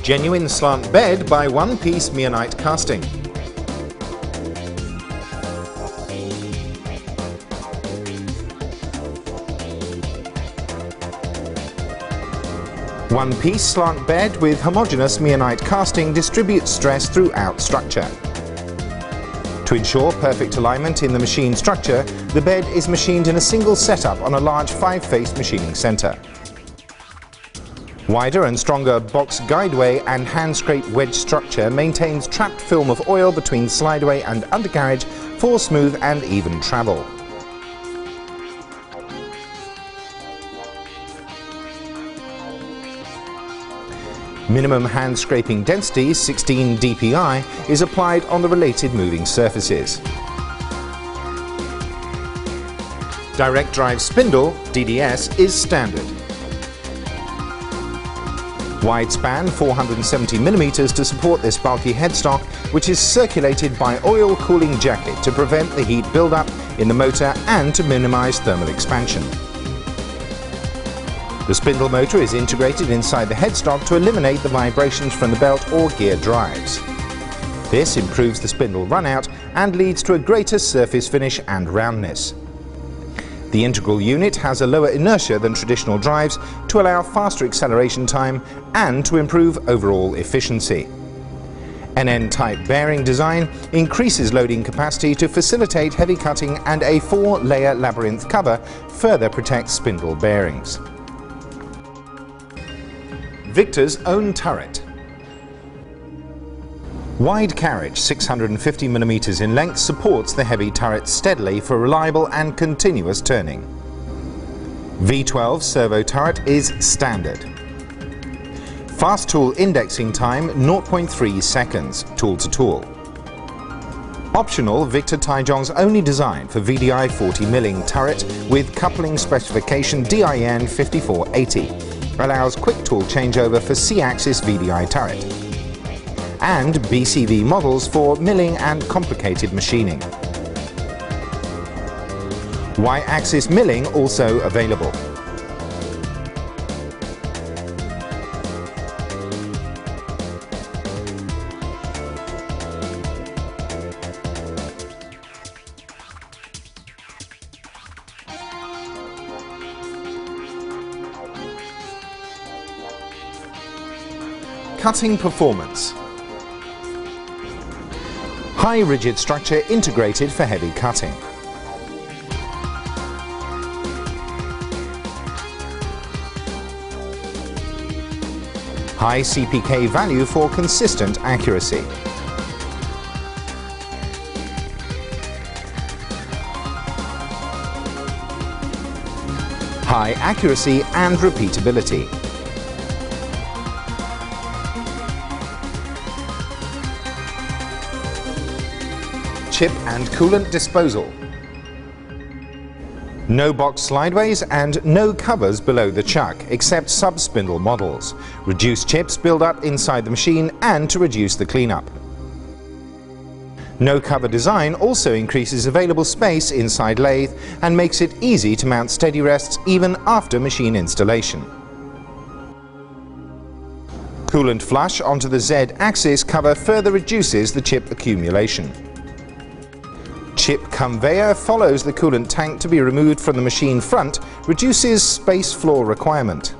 Genuine slant bed by one-piece meionite casting. One-piece slant bed with homogeneous meionite casting distributes stress throughout structure. To ensure perfect alignment in the machine structure, the bed is machined in a single setup on a large 5-face machining centre. Wider and stronger box guideway and hand-scrape wedge structure maintains trapped film of oil between slideway and undercarriage for smooth and even travel. Minimum hand scraping density, 16 dpi, is applied on the related moving surfaces. Direct drive spindle, DDS, is standard. Wide span 470mm to support this bulky headstock, which is circulated by oil cooling jacket to prevent the heat buildup in the motor and to minimize thermal expansion. The spindle motor is integrated inside the headstock to eliminate the vibrations from the belt or gear drives. This improves the spindle runout and leads to a greater surface finish and roundness. The integral unit has a lower inertia than traditional drives to allow faster acceleration time and to improve overall efficiency. NN-type bearing design increases loading capacity to facilitate heavy cutting, and a 4-layer labyrinth cover further protects spindle bearings. Victor's own turret. Wide carriage, 650mm in length, supports the heavy turret steadily for reliable and continuous turning. V12 servo turret is standard. Fast tool indexing time 0.3 seconds, tool to tool. Optional, Victor Taichung's only design for VDI 40 milling turret with coupling specification DIN 5480. Allows quick tool changeover for C-axis VDI turret, and BCV models for milling and complicated machining. Y-axis milling also available. Cutting performance. High rigid structure integrated for heavy cutting. High CPK value for consistent accuracy. High accuracy and repeatability. Chip and coolant disposal. No box slideways and no covers below the chuck, except sub-spindle models. Reduce chips build up inside the machine and to reduce the cleanup. No cover design also increases available space inside lathe and makes it easy to mount steady rests even after machine installation. Coolant flush onto the Z-axis cover further reduces the chip accumulation. Chip conveyor follows the coolant tank to be removed from the machine front, reduces space floor requirement.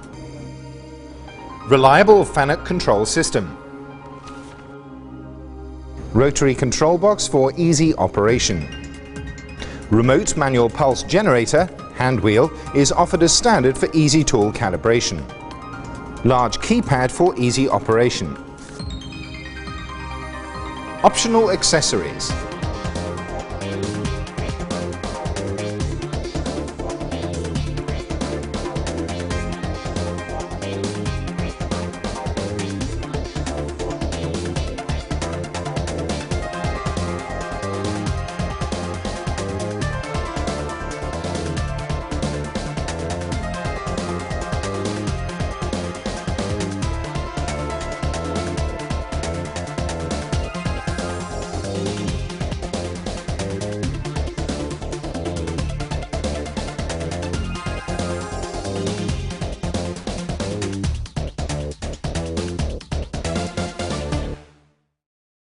Reliable FANUC control system. Rotary control box for easy operation. Remote manual pulse generator, hand wheel, is offered as standard for easy tool calibration. Large keypad for easy operation. Optional accessories.